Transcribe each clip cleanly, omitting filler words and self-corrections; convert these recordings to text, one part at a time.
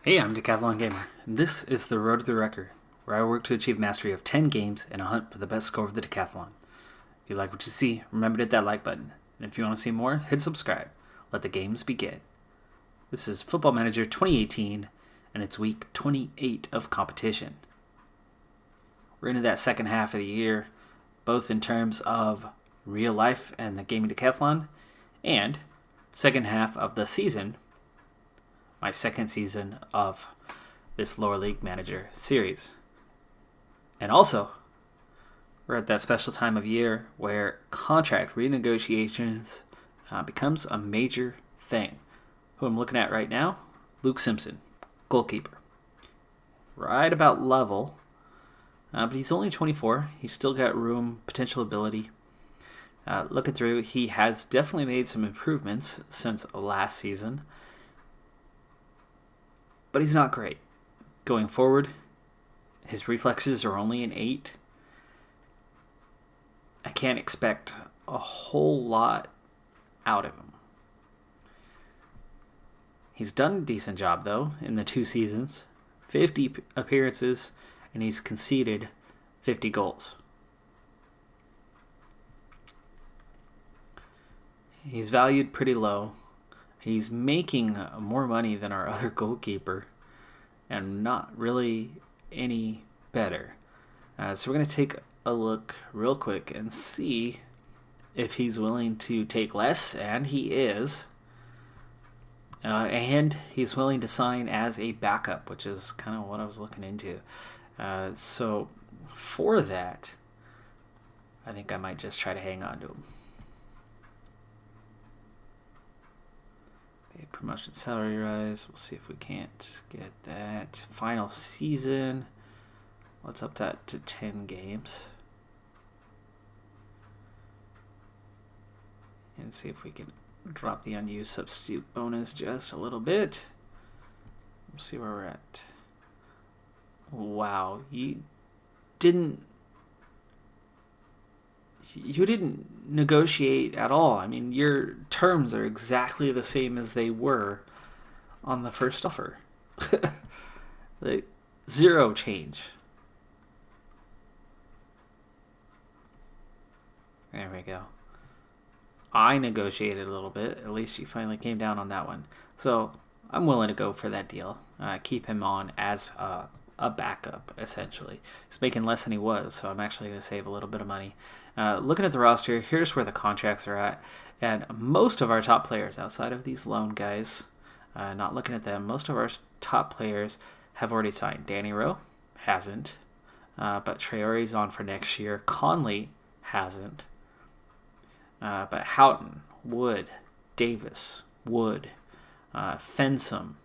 Hey, I'm Decathlon Gamer, and this is the Road to the Record, where I work to achieve mastery of 10 games in a hunt for the best score of the Decathlon. If you like what you see, remember to hit that like button, and if you want to see more, hit subscribe. Let the games begin. This is Football Manager 2018, and it's week 28 of competition. We're into that second half of the year, both in terms of real life and the gaming Decathlon, and second half of the season, my second season of this Lower League Manager series. And also, we're at that special time of year where contract renegotiations becomes a major thing. Who I'm looking at right now, Luke Simpson, goalkeeper. Right about level, but he's only 24. He's still got room, potential ability. Looking through, he has definitely made some improvements since last season, but he's not great. Going forward, his reflexes are only an 8. I can't expect a whole lot out of him. He's done a decent job, though, in the 2 seasons. 50 appearances, and he's conceded 50 goals. He's valued pretty low. He's making more money than our other goalkeeper, and not really any better. So we're going to take a look real quick and see if he's willing to take less, and he is. And he's willing to sign as a backup, which is kind of what I was looking into. So for that, I think I might just try to hang on to him. Promotion salary rise. We'll see if we can't get that. Final season. Let's up that to 10 games. And see if we can drop the unused substitute bonus just a little bit. We'll see where we're at. Wow, you didn't negotiate at all. I mean, your terms are exactly the same as they were on the first offer. Like, zero change. There we go. I negotiated a little bit. At least you finally came down on that one. So I'm willing to go for that deal. Keep him on as a backup, essentially. He's making less than he was, so I'm actually going to save a little bit of money. Looking at the roster, here's where the contracts are at. And most of our top players, outside of these loan guys, not looking at them, most of our top players have already signed. Danny Rowe hasn't, but Traore's on for next year. Conley hasn't. But Houghton, Wood, Davis, Wood, Fensom,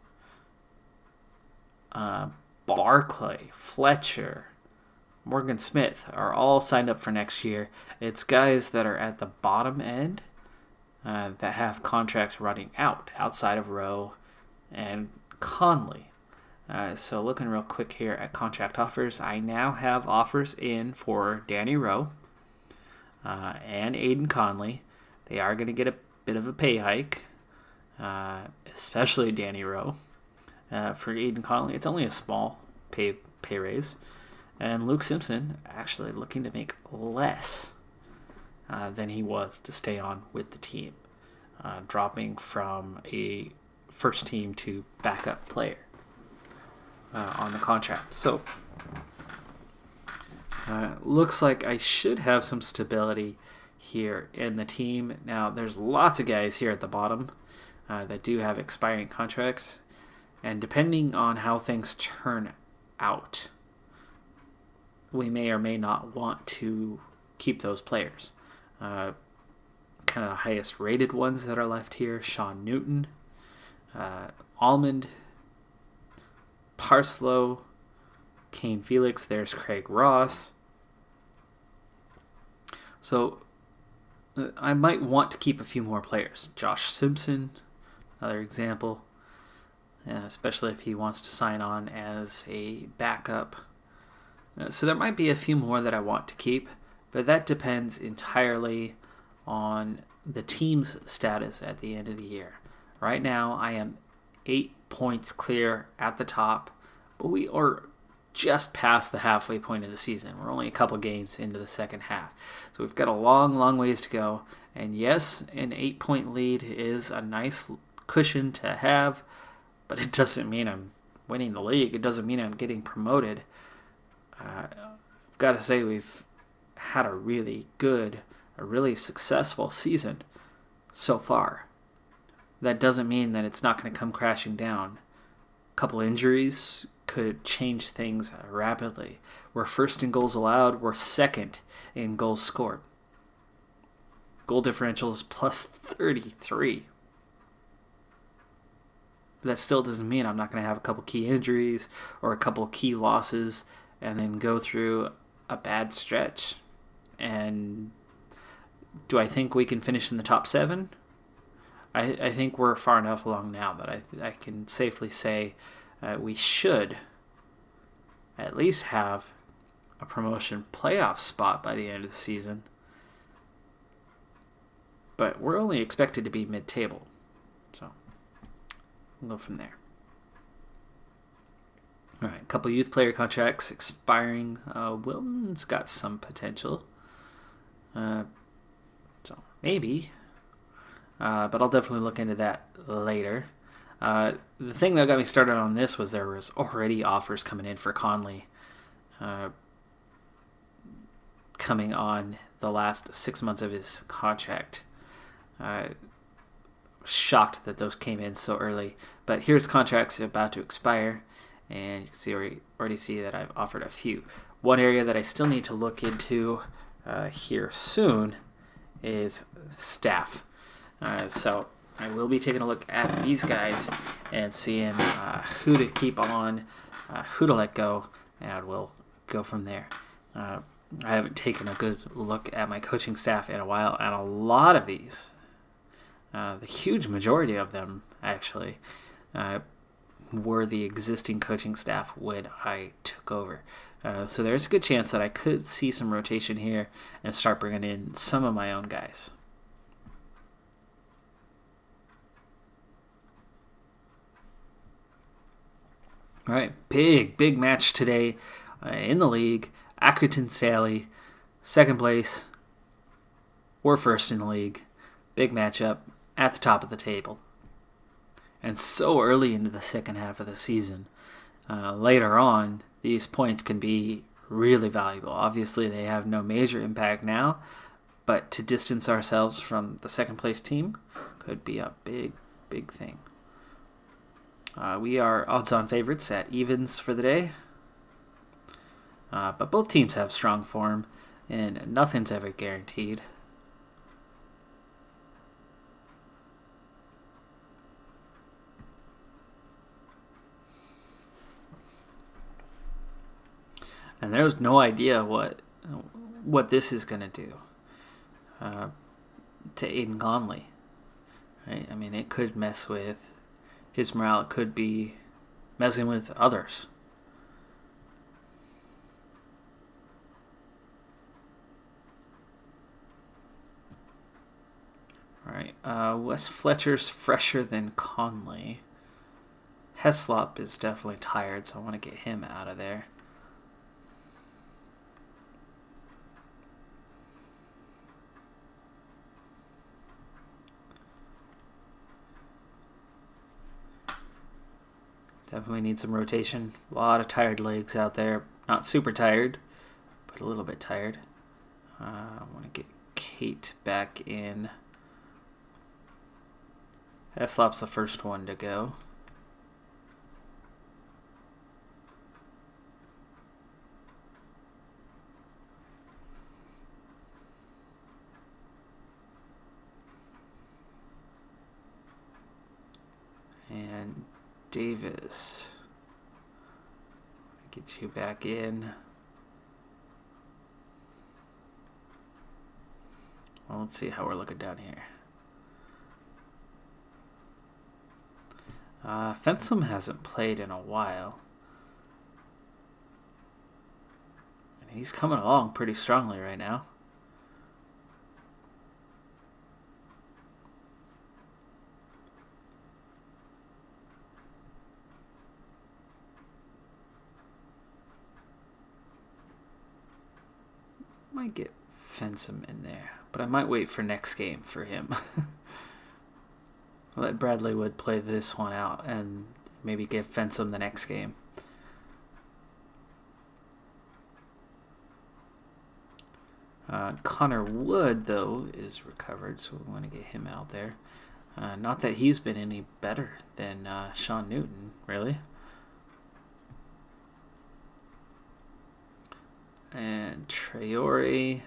Barclay, Fletcher, Morgan Smith are all signed up for next year. It's guys that are at the bottom end that have contracts running out, outside of Rowe and Conley. So looking real quick here at contract offers, I now have offers in for Danny Rowe and Aiden Conley. They are going to get a bit of a pay hike, especially Danny Rowe. For Aiden Conley, it's only a small pay raise. And Luke Simpson actually looking to make less than he was to stay on with the team, dropping from a first team to backup player on the contract. So looks like I should have some stability here in the team. Now, there's lots of guys here at the bottom that do have expiring contracts. And depending on how things turn out, we may or may not want to keep those players. Kind of the highest rated ones that are left here: Sean Newton, Almond, Parslow, Kane Felix. There's Craig Ross. So I might want to keep a few more players. Josh Simpson, another example. Especially if he wants to sign on as a backup. So there might be a few more that I want to keep, but that depends entirely on the team's status at the end of the year. Right now, I am 8 points clear at the top, but we are just past the halfway point of the season. We're only a couple games into the second half. So we've got a long, long ways to go. And yes, an 8-point lead is a nice cushion to have, but it doesn't mean I'm winning the league. It doesn't mean I'm getting promoted. I've got to say we've had a really good, a really successful season so far. That doesn't mean that it's not going to come crashing down. A couple injuries could change things rapidly. We're first in goals allowed. We're second in goals scored. Goal differential is plus 33. But that still doesn't mean I'm not going to have a couple key injuries or a couple key losses and then go through a bad stretch. And do I think we can finish in the top 7? I think we're far enough along now that I can safely say we should at least have a promotion playoff spot by the end of the season. But we're only expected to be mid-table. So we'll go from there. All right, a couple youth player contracts expiring. Wilton's got some potential. So maybe. But I'll definitely look into that later. The thing that got me started on this was there was already offers coming in for Conley. Coming on the last 6 months of his contract. Shocked that those came in so early. But here's contracts about to expire. And you can already see that I've offered a few. One area that I still need to look into here soon is staff. So I will be taking a look at these guys and seeing who to keep on, who to let go, and we'll go from there. I haven't taken a good look at my coaching staff in a while, and a lot of these, the huge majority of them actually, were the existing coaching staff when I took over. So there's a good chance that I could see some rotation here and start bringing in some of my own guys. All right, big match today in the league. Accrington Staley, second place. We're first in the league. Big matchup at the top of the table. And so early into the second half of the season. Later on, these points can be really valuable. Obviously, they have no major impact now, but to distance ourselves from the second place team could be a big thing. We are odds-on favorites at evens for the day. But both teams have strong form, and nothing's ever guaranteed. And there's no idea what this is going to do to Aiden Conley. Right? I mean, it could mess with his morale. It could be messing with others. All right. Wes Fletcher's fresher than Conley. Heslop is definitely tired, so I want to get him out of there. Definitely need some rotation. A lot of tired legs out there. Not super tired, but a little bit tired. I want to get Kate back in. Heslop's the first one to go. And Davis. Get you back in. Well, let's see how we're looking down here. Fensom hasn't played in a while. And he's coming along pretty strongly right now. might get Fensom in there, but I might wait for next game for him. Let Bradley Wood play this one out and maybe give Fensom the next game. Connor Wood, though, is recovered, so we want to get him out there. Not that he's been any better than Sean Newton, really. And Traore.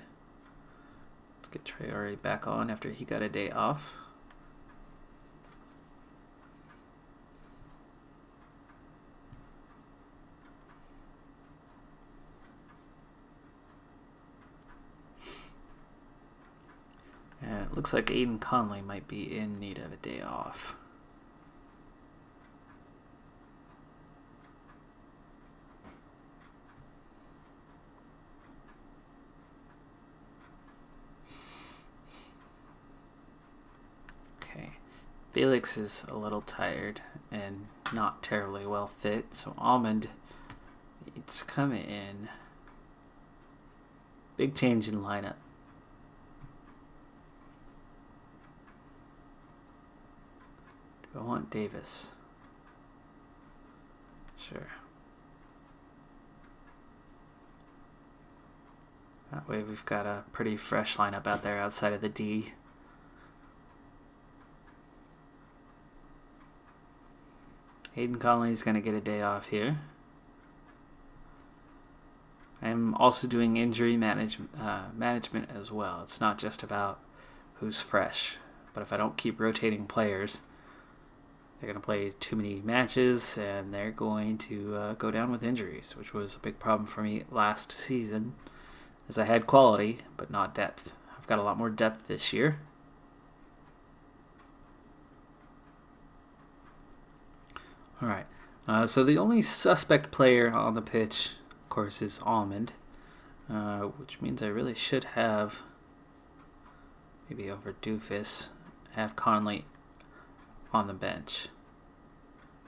Let's get Traore back on after he got a day off. And it looks like Aiden Conley might be in need of a day off. Okay, Felix is a little tired and not terribly well fit, so Almond needs to come in. Big change in lineup. I want Davis. Sure. That way we've got a pretty fresh lineup out there outside of the D. Aiden Conley's going to get a day off here. I'm also doing injury management as well. It's not just about who's fresh, but if I don't keep rotating players, they're going to play too many matches, and they're going to go down with injuries, which was a big problem for me last season, as I had quality, but not depth. I've got a lot more depth this year. All right, so the only suspect player on the pitch, of course, is Almond, which means I really should have, maybe over Doofus, have Conley on the bench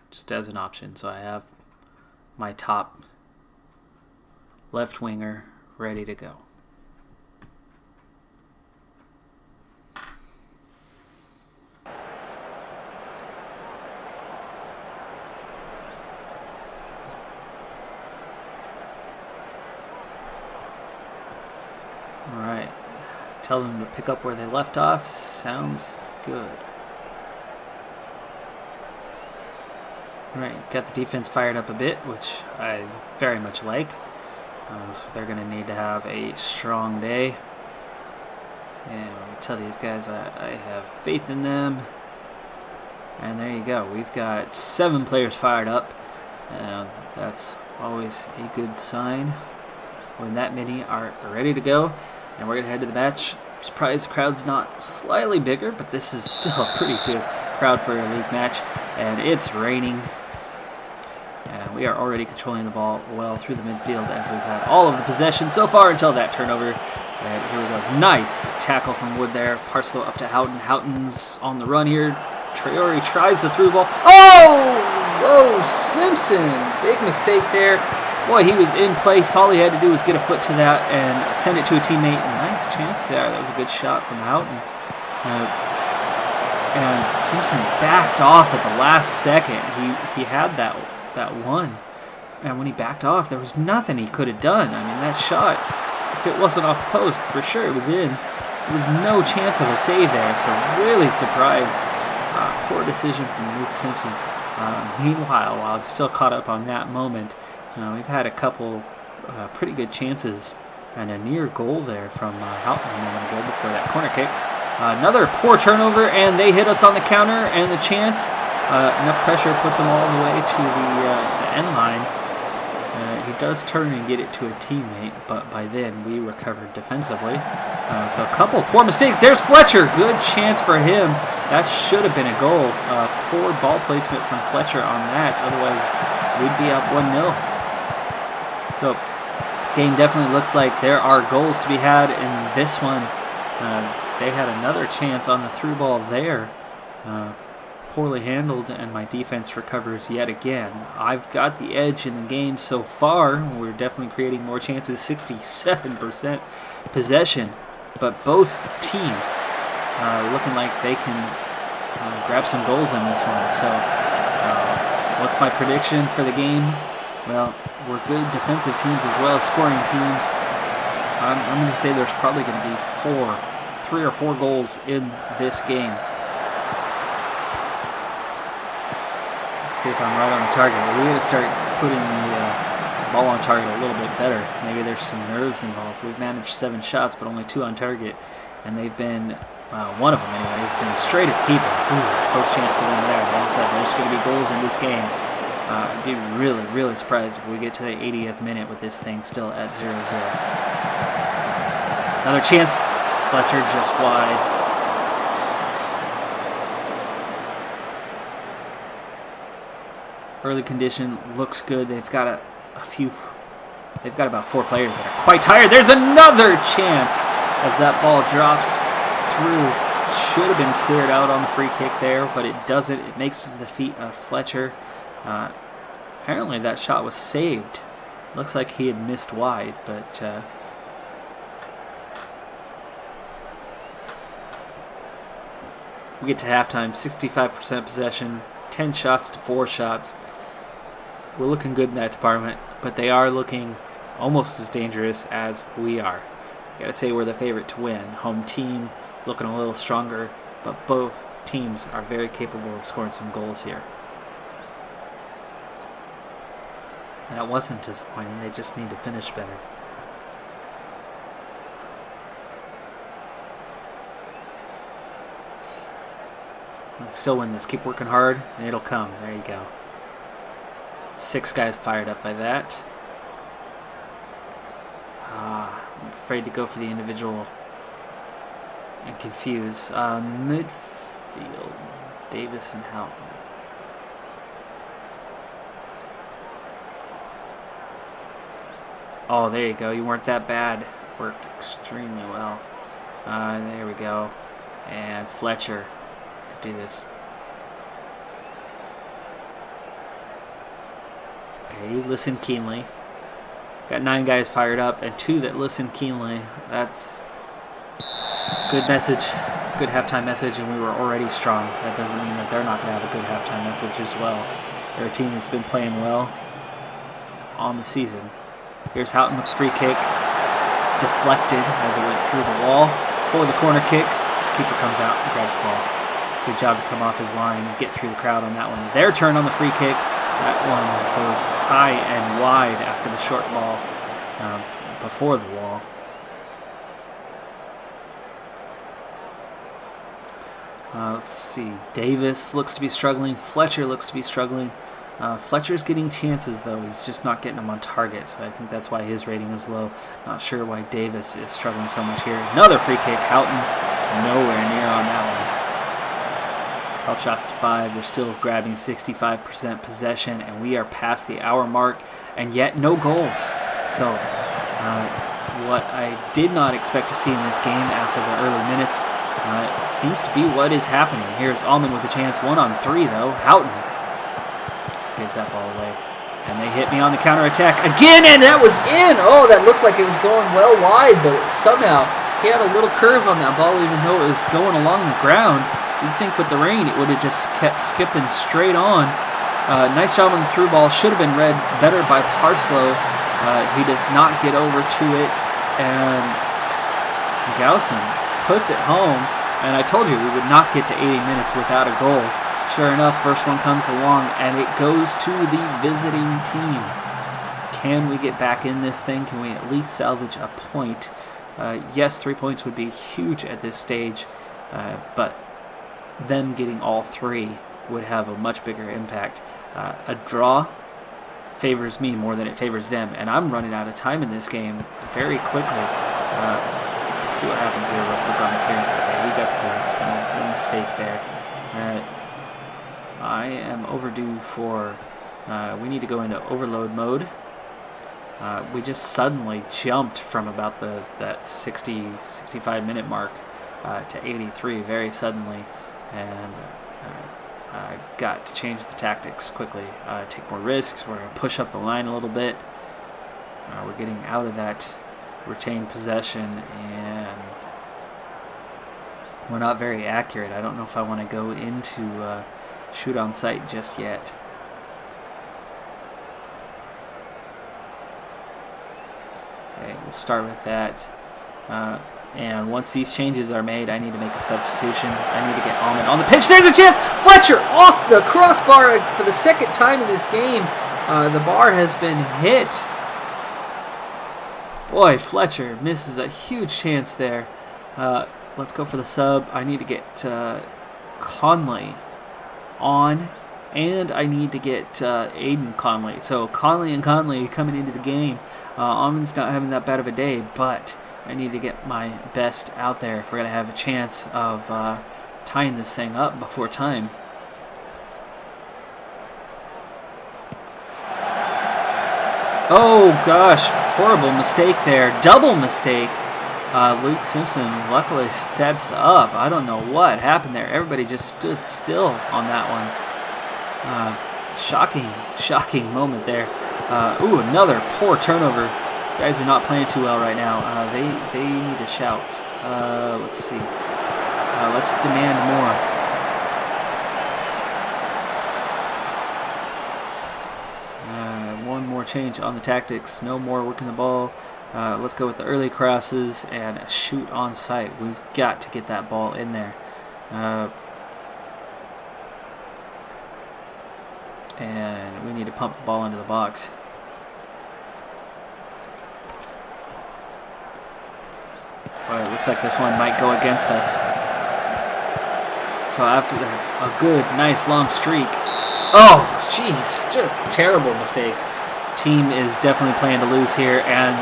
just as an option, so I have my top left winger ready to go. All right, tell them to pick up where they left off. Sounds good. Alright, got the defense fired up a bit, which I very much like. So they're going to need to have a strong day. And I tell these guys that I have faith in them. And there you go. We've got 7 players fired up. That's always a good sign when that many are ready to go. And we're going to head to the match. I'm surprised the crowd's not slightly bigger, but this is still a pretty good crowd for a league match. And it's raining. And we are already controlling the ball well through the midfield as we've had all of the possession so far until that turnover. And here we go. Nice tackle from Wood there. Parslow up to Houghton. Houghton's on the run here. Traore tries the through ball. Oh! Whoa, Simpson. Big mistake there. Boy, he was in place. All he had to do was get a foot to that and send it to a teammate. Nice chance there. That was a good shot from Houghton. And Simpson backed off at the last second. He had that one. And when he backed off, there was nothing he could have done. I mean, that shot, if it wasn't off the post, for sure it was in. There was no chance of a save there. So really surprised. Poor decision from Luke Simpson. Meanwhile, while I'm still caught up on that moment, we've had a couple pretty good chances and a near goal there from Houghton a moment ago before that corner kick. Another poor turnover, and they hit us on the counter, and the chance. Enough pressure puts them all the way to the end line. He does turn and get it to a teammate, but by then we recovered defensively. So a couple poor mistakes. There's Fletcher. Good chance for him. That should have been a goal. Poor ball placement from Fletcher on that. Otherwise, we'd be up 1-0. So, game definitely looks like there are goals to be had in this one. They had another chance on the through ball there. poorly handled, and my defense recovers yet again. I've got the edge in the game so far. We're definitely creating more chances, 67% possession, but both teams looking like they can grab some goals in this one. So what's my prediction for the game? Well, we're good defensive teams as well as scoring teams. I'm going to say there's probably going to be 3 or 4 goals in this game. Let's see if I'm right on the target. We got to start putting the ball on target a little bit better. Maybe there's some nerves involved. We've managed 7 shots, but only 2 on target, and they've been one of them anyway. It's been straight at the keeper. Close chance for them there. Like I said, there's going to be goals in this game. I'd be really, really surprised if we get to the 80th minute with this thing still at 0-0. Another chance. Fletcher just wide. Early condition looks good. They've got They've got about 4 players that are quite tired. There's another chance as that ball drops through. Should have been cleared out on the free kick there, but it doesn't. It makes it to the feet of Fletcher. Apparently that shot was saved. Looks like he had missed wide, but we get to halftime, 65% possession, 10 shots to 4 shots. We're looking good in that department, but they are looking almost as dangerous as we are. Gotta say we're the favorite to win. Home team looking a little stronger, but both teams are very capable of scoring some goals here. That wasn't disappointing. They just need to finish better. Let's still win this. Keep working hard, and it'll come. There you go. 6 guys fired up by that. I'm afraid to go for the individual and confuse. Midfield, Davis and Houghton. Oh, there you go. You weren't that bad. Worked extremely well. There we go. And Fletcher could do this. Okay, listen keenly. Got 9 guys fired up and 2 that listen keenly. That's good message. Good halftime message, and we were already strong. That doesn't mean that they're not going to have a good halftime message as well. They're a team that's been playing well on the season. Here's Houghton with the free kick. Deflected as it went through the wall. For the corner kick. Keeper comes out and grabs the ball. Good job to come off his line and get through the crowd on that one. Their turn on the free kick. That one goes high and wide after the short ball before the wall. Let's see. Davis looks to be struggling. Fletcher looks to be struggling. Fletcher's getting chances, though. He's just not getting them on target, so I think that's why his rating is low. Not sure why Davis is struggling so much here. Another free kick. Houghton nowhere near on that one. 12 shots to 5. We're still grabbing 65% possession, and we are past the hour mark, and yet no goals. So what I did not expect to see in this game after the early minutes seems to be what is happening. Here's Allman with a chance. 1-on-3, though. Houghton gives that ball away. And they hit me on the counterattack again, and that was in! Oh, that looked like it was going well wide, but somehow he had a little curve on that ball, even though it was going along the ground. You'd think with the rain it would have just kept skipping straight on. Nice job on the through ball. Should have been read better by Parslow. He does not get over to it, and Gaussen puts it home. And I told you we would not get to 80 minutes without a goal. Sure enough, first one comes along, and it goes to the visiting team. Can we get back in this thing? Can we at least salvage a point? Yes, 3 points would be huge at this stage, but them getting all 3 would have a much bigger impact. A draw favors me more than it favors them, and I'm running out of time in this game very quickly. Let's see what happens here real quick on the clearance. Okay, we got the clearance. No mistake there. I am overdue for... we need to go into overload mode. We just suddenly jumped from about that 65 minute mark to 83 very suddenly, and I've got to change the tactics quickly. Take more risks. We're going to push up the line a little bit. We're getting out of that retained possession, and we're not very accurate. I don't know if I want to go into shoot on sight just yet. Okay, we'll start with that. And once these changes are made, I need to make a substitution. I need to get Almond on the pitch. There's a chance! Fletcher off the crossbar for the second time in this game. The bar has been hit. Boy, Fletcher misses a huge chance there. Let's go for the sub. I need to get Conley on, and I need to get Aiden Conley. So Conley and Conley coming into the game. Almond's not having that bad of a day, but I need to get my best out there if we're going to have a chance of tying this thing up before time. Oh gosh, horrible mistake there. Double mistake. Luke Simpson luckily steps up. I don't know what happened there. Everybody just stood still on that one. Shocking moment there. Ooh, another poor turnover. Guys are not playing too well right now. They need to shout. Let's see. Let's demand more. One more change on the tactics. No more working the ball. Let's go with the early crosses and shoot on sight. We've got to get that ball in there. And we need to pump the ball into the box. Well, it looks like this one might go against us. So after a good, nice long streak. Oh, jeez, just terrible mistakes. Team is definitely playing to lose here, and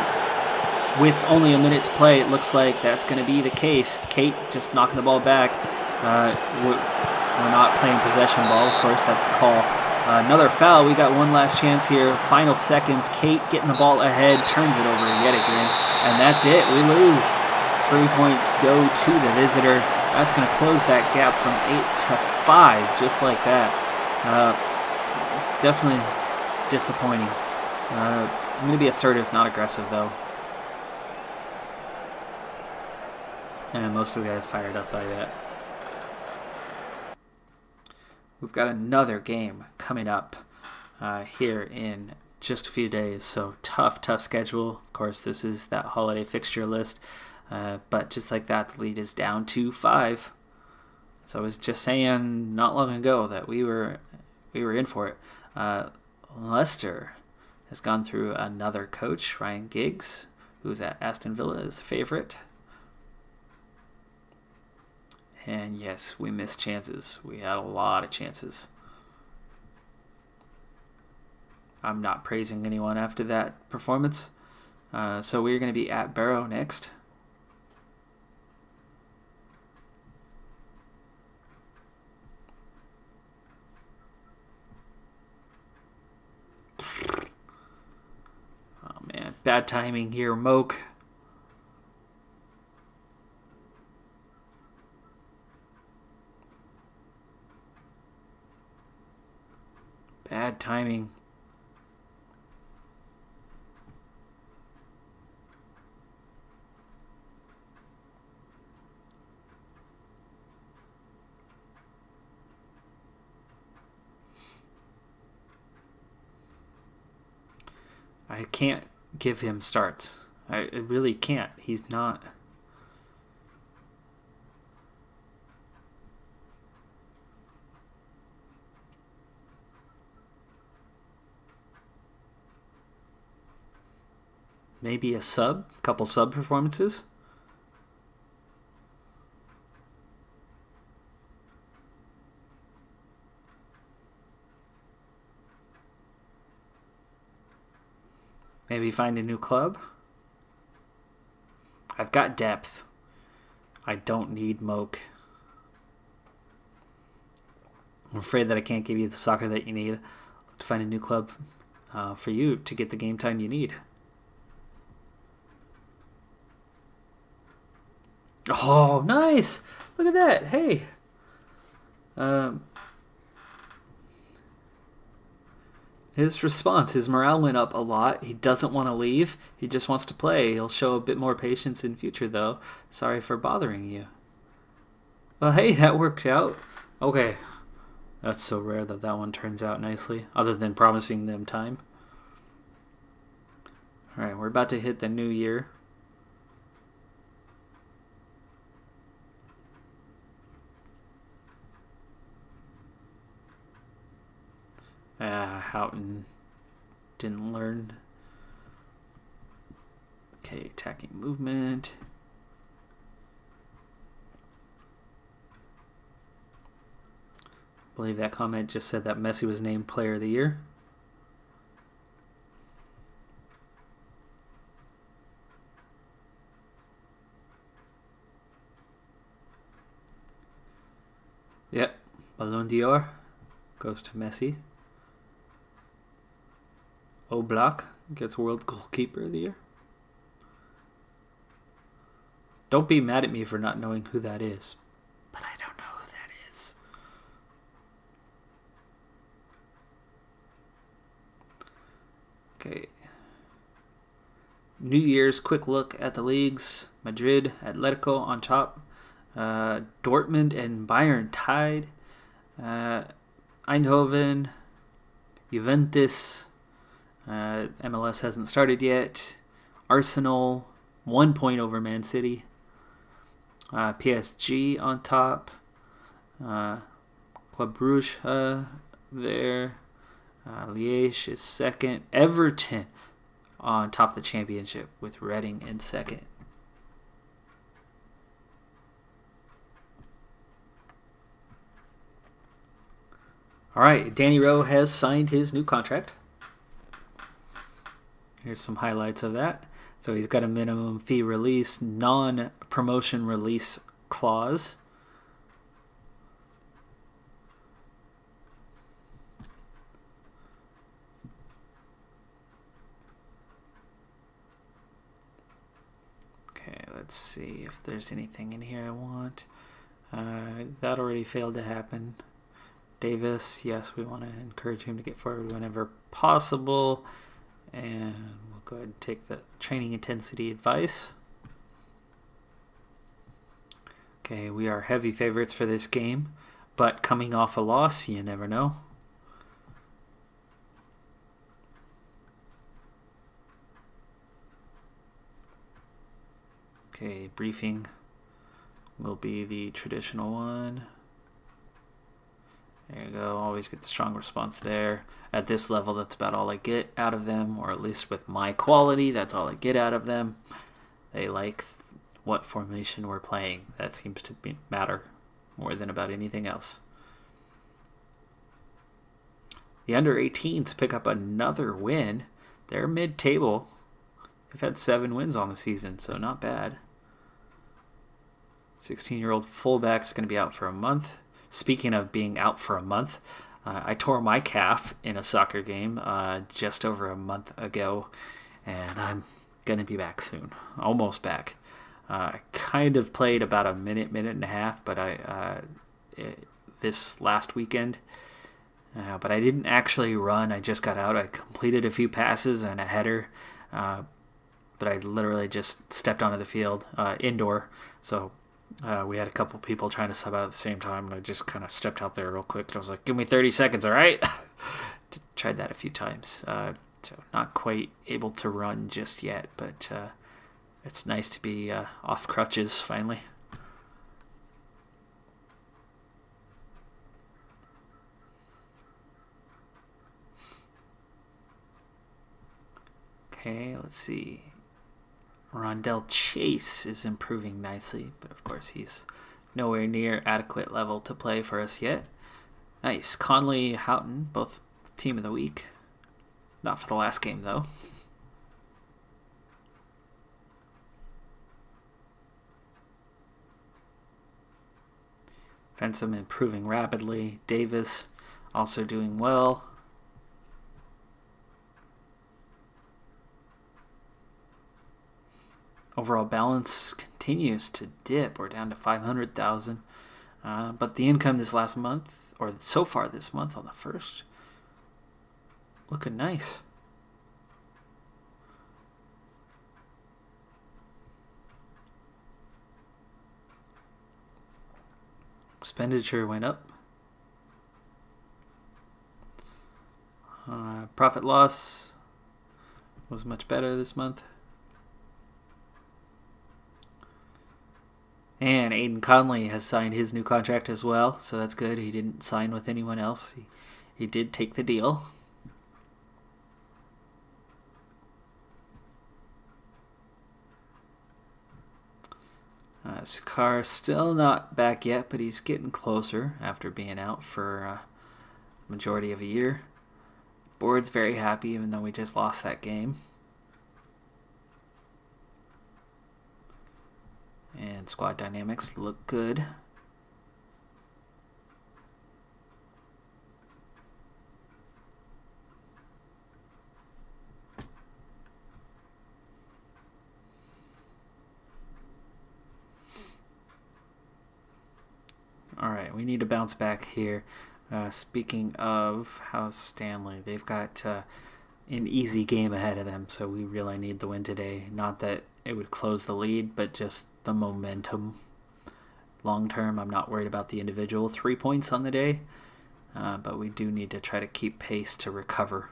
with only a minute to play, it looks like that's going to be the case. Kate just knocking the ball back. We're not playing possession ball, of course, that's the call. Another foul. We got one last chance here. Final seconds. Kate getting the ball ahead, turns it over yet again, and that's it. We lose. 3 points go to the visitor. That's going to close that gap from 8 to 5, just like that. Definitely disappointing. I'm going to be assertive, not aggressive, though. And most of the guys fired up by that. We've got another game coming up here in just a few days. So tough schedule. Of course, this is that holiday fixture list. But just like that, the lead is down to 5. So I was just saying not long ago that we were in for it. Leicester has gone through another coach, Ryan Giggs, who's at Aston Villa, is the favorite. And yes, we missed chances. We had a lot of chances. I'm not praising anyone after that performance. So we're going to be at Barrow next. Oh man, bad timing here, Moke. Bad timing. I can't give him starts. I really can't. He's not. Maybe a couple sub performances. Maybe find a new club. I've got depth. I don't need Moke. I'm afraid that I can't give you the soccer that you need to find a new club for you to get the game time you need. Oh, nice! Look at that. Hey. His response, his morale went up a lot. He doesn't want to leave. He just wants to play. He'll show a bit more patience in future, though. Sorry for bothering you. Well, hey, that worked out. Okay. That's so rare that that one turns out nicely, other than promising them time. Alright, we're about to hit the new year. Houghton didn't learn. Okay, attacking movement. I believe that comment just said that Messi was named Player of the Year. Yep, Ballon d'Or goes to Messi. Oblak gets World Goalkeeper of the Year. Don't be mad at me for not knowing who that is, but I don't know who that is. Okay. New Year's quick look at the leagues. Madrid, Atletico on top. Dortmund and Bayern tied. Eindhoven, Juventus. MLS hasn't started yet. Arsenal, 1 point over Man City. PSG on top. Club Brugge there. Liège is second. Everton on top of the championship with Reading in second. All right, Danny Rowe has signed his new contract. Here's some highlights of that. So he's got a minimum fee release, non-promotion release clause. Okay, let's see if there's anything in here I want. That already failed to happen. Davis, yes, we want to encourage him to get forward whenever possible. And we'll go ahead and take the training intensity advice. Okay, we are heavy favorites for this game, but coming off a loss, you never know. Okay, briefing will be the traditional one. There you go. Always get the strong response there. At this level, that's about all I get out of them, or at least with my quality, that's all I get out of them. They like what formation we're playing. That seems to matter more than about anything else. The under-18s pick up another win. They're mid-table. They've had 7 wins on the season, so not bad. 16-year-old fullback's going to be out for a month. Speaking of being out for a month, I tore my calf in a soccer game just over a month ago, and I'm going to be back soon. Almost back. I kind of played about a minute and a half, but this last weekend. But I didn't actually run. I just got out. I completed a few passes and a header, but I literally just stepped onto the field indoor. So we had a couple people trying to sub out at the same time, and I just kind of stepped out there real quick. I was like, give me 30 seconds, all right? Tried that a few times. So not quite able to run just yet, but it's nice to be off crutches finally. Okay, let's see. Rondell Chase is improving nicely, but of course he's nowhere near adequate level to play for us yet. Nice. Conley, Houghton, both team of the week. Not for the last game, though. Fensom improving rapidly. Davis also doing well. Overall balance continues to dip. We're down to 500,000. But the income this last month, or so far this month on the 1st, looking nice. Expenditure went up. Profit loss was much better this month. And Aiden Conley has signed his new contract as well, so that's good. He didn't sign with anyone else. He did take the deal. His car's still not back yet, but he's getting closer after being out for a majority of a year. Board's very happy, even though we just lost that game. And squad dynamics look good. All right, we need to bounce back here. Speaking of House Stanley, they've got an easy game ahead of them, so we really need the win today. Not that it would close the lead, but just the momentum. Long term, I'm not worried about the individual 3 points on the day, but we do need to try to keep pace to recover.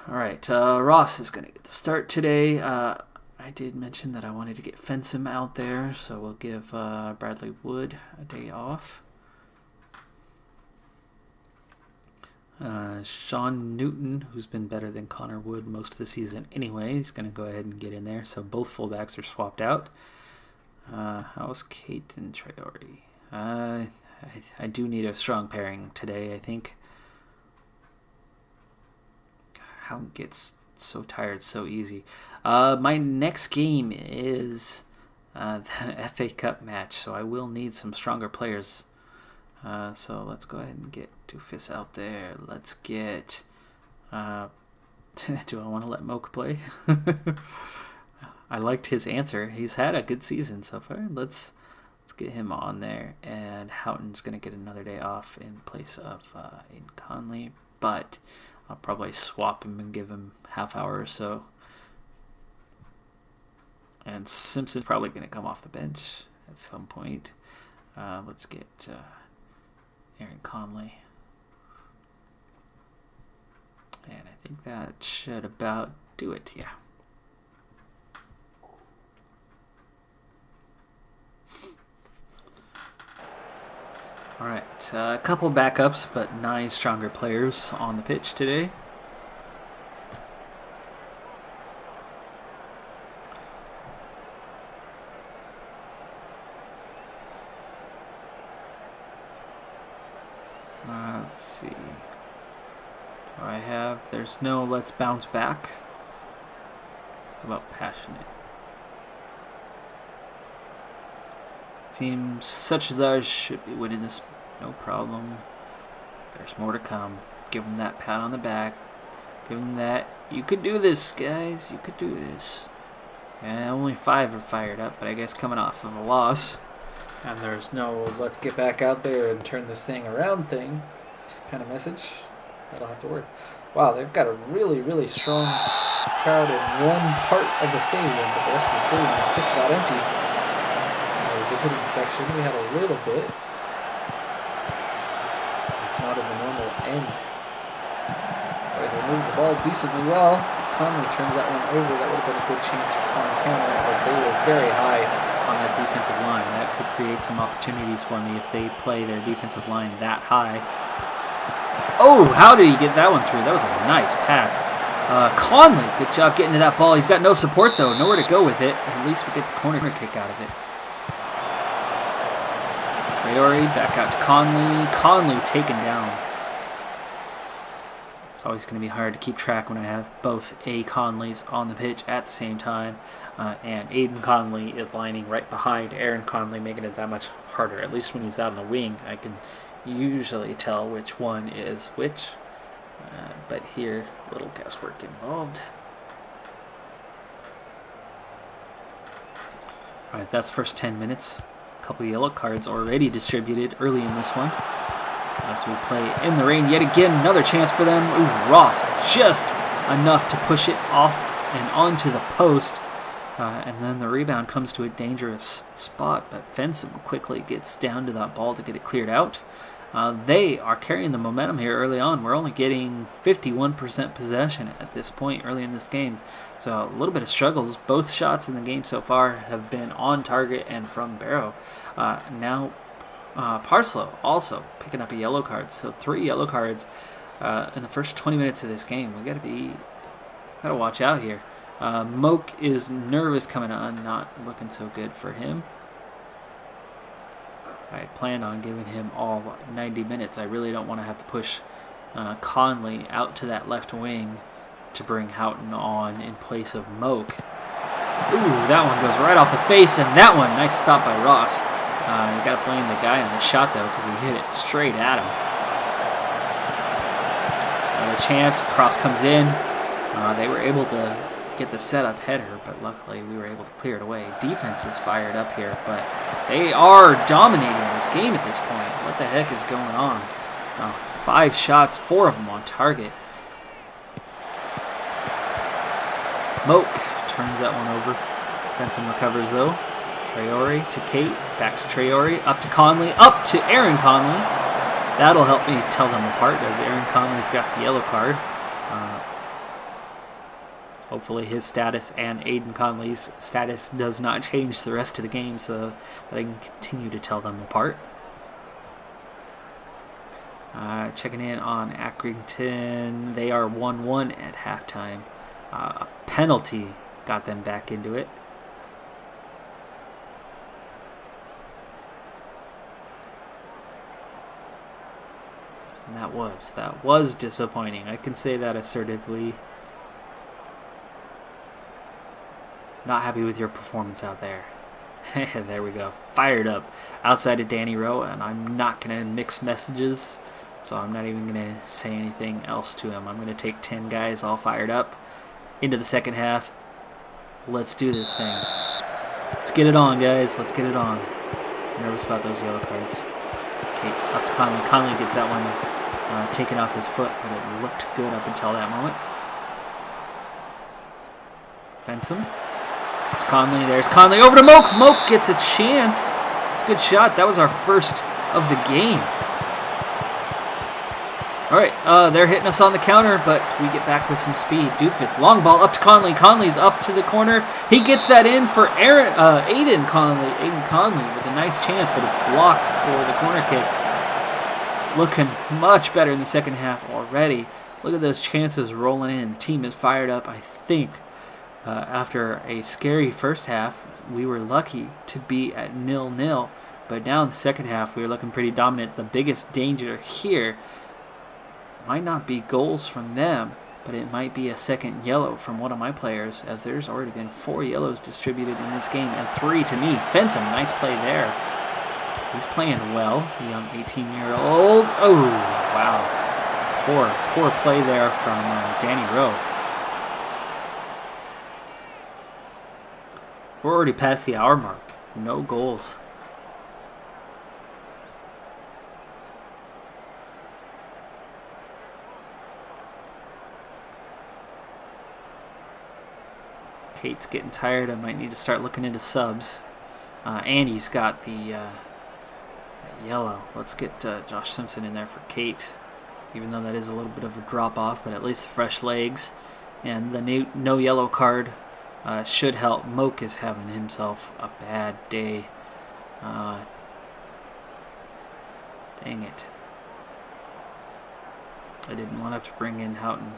All right, Ross is going to get the start today. I did mention that I wanted to get Fensom out there, so we'll give Bradley Wood a day off. Sean Newton, who's been better than Connor Wood most of the season anyway, he's going to go ahead and get in there. So both fullbacks are swapped out. How's Kate and Traore? I do need a strong pairing today, I think. How gets so tired so easy. My next game is the FA Cup match, so I will need some stronger players. So let's go ahead and get Doofus out there. Let's get... do I want to let Moke play? I liked his answer. He's had a good season so far. Let's get him on there. And Houghton's going to get another day off in place of Aiden Conley. But I'll probably swap him and give him half hour or so. And Simpson's probably going to come off the bench at some point. Let's get Aaron Conley. And I think that should about do it, yeah. All right, a couple backups, but 9 stronger players on the pitch today. Let's see. Do I have... There's no let's bounce back. How about passionate? Teams such as ours should be winning this, no problem. There's more to come. Give them that pat on the back. Give them that. You could do this, guys. You could do this. Only 5 are fired up, but I guess coming off of a loss. And there's no let's get back out there and turn this thing around thing kind of message. That'll have to work. Wow, they've got a really, really strong crowd in one part of the stadium, but the rest of the stadium is just about empty. The visiting section, we had a little bit. It's not in the normal end. Boy, they moved the ball decently well. Conley turns that one over. That would have been a good chance on the counter, as they were very high on that defensive line. That could create some opportunities for me if they play their defensive line that high. Oh, how did he get that one through? That was a nice pass. Conley, good job getting to that ball. He's got no support, though. Nowhere to go with it. At least we get the corner kick out of it. Traore back out to Conley. Conley taken down. It's always going to be hard to keep track when I have both A. Conleys on the pitch at the same time. And Aiden Conley is lining right behind Aaron Conley, making it that much harder. At least when he's out on the wing, I can usually tell which one is which. But here, little guesswork involved. Alright, that's first 10 minutes. A couple yellow cards already distributed early in this one. As we play in the rain yet again, another chance for them. Ooh, Ross just enough to push it off and onto the post. And then the rebound comes to a dangerous spot, but Fensom quickly gets down to that ball to get it cleared out. They are carrying the momentum here early on. We're only getting 51% possession at this point early in this game. So a little bit of struggles. Both shots in the game so far have been on target and from Barrow. Now Parslow also picking up a yellow card. So 3 yellow cards in the first 20 minutes of this game. We gotta watch out here. Moak is nervous coming on, not looking so good for him. I had planned on giving him all 90 minutes. I really don't want to have to push Conley out to that left wing to bring Houghton on in place of Moak. Ooh, that one goes right off the face, and that one, nice stop by Ross. You got to blame the guy on the shot, though, because he hit it straight at him. Another chance, cross comes in. They were able to get the setup header, but luckily we were able to clear it away. Defense is fired up here, but they are dominating this game at this point. What the heck is going on? 5 shots, 4 of them on target. Moak turns that one over. Benson recovers though. Traore to Kate, back to Traore, up to Conley, up to Aaron Conley. That'll help me tell them apart as Aaron Conley's got the yellow card. Hopefully his status and Aiden Conley's status does not change the rest of the game so that I can continue to tell them apart. Checking in on Accrington. They are 1-1 at halftime. A penalty got them back into it. And that was disappointing. I can say that assertively. Not happy with your performance out there. There we go. Fired up outside of Danny Rowe, and I'm not going to mix messages, so I'm not even going to say anything else to him. I'm going to take 10 guys all fired up into the second half. Let's do this thing. Let's get it on, guys. Let's get it on. Nervous about those yellow cards. Okay, up to Conley. Conley gets that one taken off his foot, but it looked good up until that moment. Fensom. It's Conley. There's Conley over to Moak. Moak gets a chance. It's a good shot. That was our first of the game. All right, they're hitting us on the counter, but we get back with some speed. Doofus, long ball up to Conley. Conley's up to the corner. He gets that in for Aiden Conley. Aiden Conley with a nice chance, but it's blocked for the corner kick. Looking much better in the second half already. Look at those chances rolling in. The team is fired up, I think. After a scary first half, we were lucky to be at 0-0. But now in the second half, we were looking pretty dominant. The biggest danger here might not be goals from them, but it might be a second yellow from one of my players, as there's already been 4 yellows distributed in this game, and 3 to me. Fensom, nice play there. He's playing well, the young 18-year-old. Oh, wow. Poor play there from Danny Rowe. We're already past the hour mark. No goals. Kate's getting tired. I might need to start looking into subs. Andy's got the yellow. Let's get Josh Simpson in there for Kate, even though that is a little bit of a drop-off, but at least fresh legs. And the no yellow card should help. Moak is having himself a bad day. Dang it. I didn't want to have to bring in Houghton.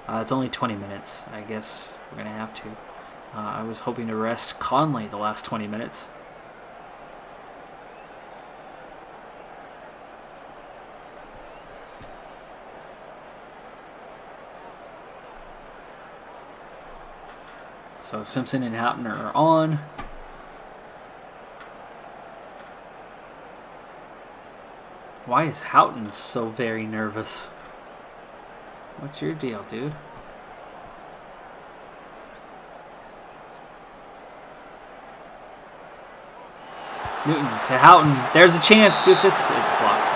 It's only 20 minutes. I guess we're going to have to. I was hoping to rest Conley the last 20 minutes. So Simpson and Houghton are on. Why is Houghton so very nervous? What's your deal, dude? Newton to Houghton. There's a chance, Doofus. It's blocked.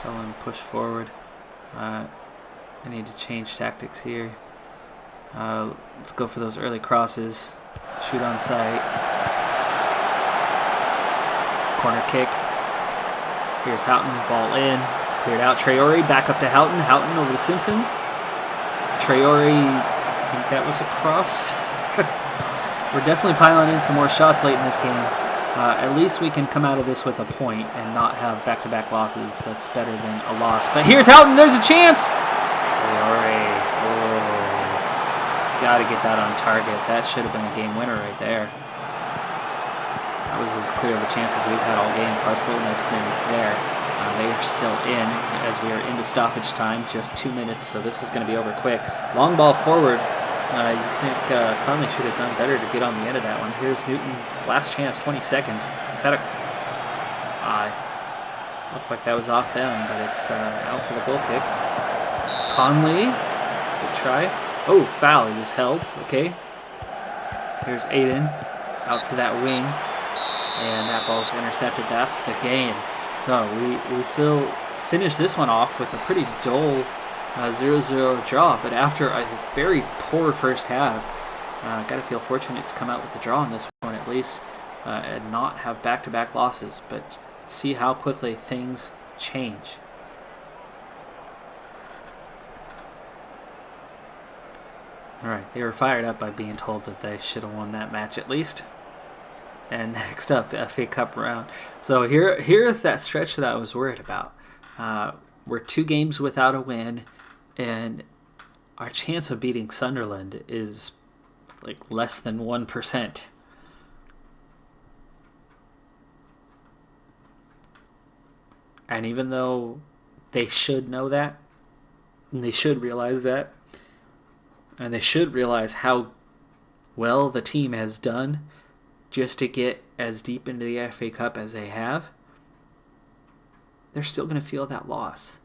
Sullen push forward. I need to change tactics here. Let's go for those early crosses. Shoot on sight. Corner kick. Here's Houghton. Ball in. It's cleared out. Traore back up to Houghton. Houghton over to Simpson. Traore, I think that was a cross. We're definitely piling in some more shots late in this game. At least we can come out of this with a point and not have back-to-back losses. That's better than a loss. But here's Houghton. There's a chance. Traore. Got to get that on target. That should have been a game winner right there. That was as clear of a chance as we've had all game. Parcel, nice clearance there. They are still in as we are into stoppage time. Just 2 minutes, so this is going to be over quick. Long ball forward. You think Conley should have done better to get on the end of that one. Here's Newton. Last chance, 20 seconds. Is that a... looked like that was off them, but it's out for the goal kick. Conley. Good try. Oh, foul. He was held. Okay. Here's Aiden. Out to that wing. And that ball's intercepted. That's the game. So we finish this one off with a pretty dull 0-0 draw. But after a very poor first half, got to feel fortunate to come out with the draw on this one at least. And not have back-to-back losses. But see how quickly things change. Alright, they were fired up by being told that they should have won that match at least. And next up, FA Cup round. So here is that stretch that I was worried about. We're 2 games without a win, and our chance of beating Sunderland is like less than 1%. And even though they should know that, and they should realize that, and they should realize how well the team has done just to get as deep into the FA Cup as they have, they're still going to feel that loss.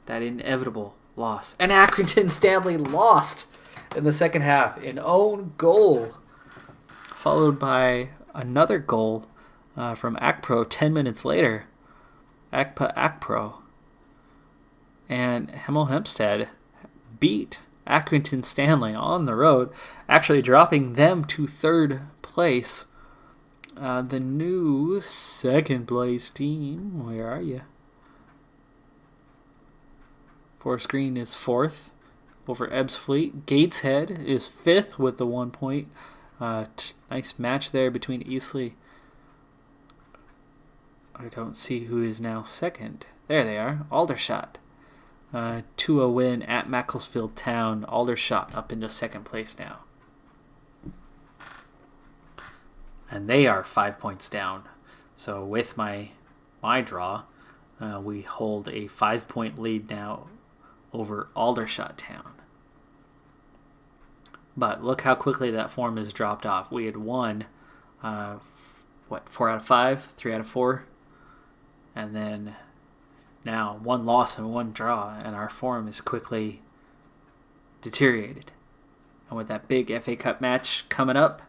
That inevitable loss. And Accrington Stanley lost in the second half. An own goal. Followed by another goal from Akpro 10 minutes later. Akpro. And Hemel Hempstead beat Accrington Stanley on the road, actually dropping them to 3rd place. The new 2nd place team, where are you? Forest Green is 4th over Ebbsfleet. Gateshead is 5th with the 1 point. Nice match there between Eastleigh. I don't see who is now 2nd. There they are, Aldershot. 2-0 win at Macclesfield Town. Aldershot up into 2nd place now. And they are 5 points down. So with my draw, we hold a 5-point lead now over Aldershot Town. But look how quickly that form has dropped off. We had won, 4 out of 5, 3 out of 4. And then now 1 loss and 1 draw, and our form is quickly deteriorated. And with that big FA Cup match coming up,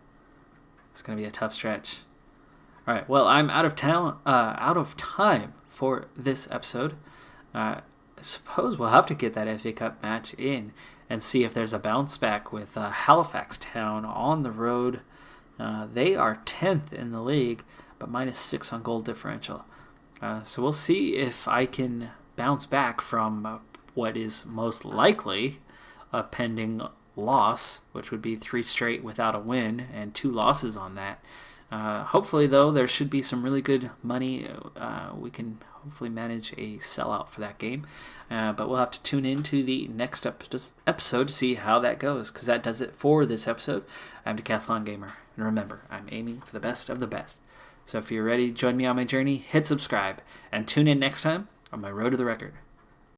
it's going to be a tough stretch. All right, well, I'm out of time for this episode. I suppose we'll have to get that FA Cup match in and see if there's a bounce back with Halifax Town on the road. They are 10th in the league, but -6 on goal differential. So we'll see if I can bounce back from what is most likely a pending loss, which would be 3 straight without a win and 2 losses on that. Hopefully, though, there should be some really good money. We can hopefully manage a sellout for that game. But we'll have to tune in to the next episode to see how that goes, because that does it for this episode. I'm Decathlon Gamer, and remember, I'm aiming for the best of the best. So if you're ready to join me on my journey, hit subscribe, and tune in next time on my road to the record.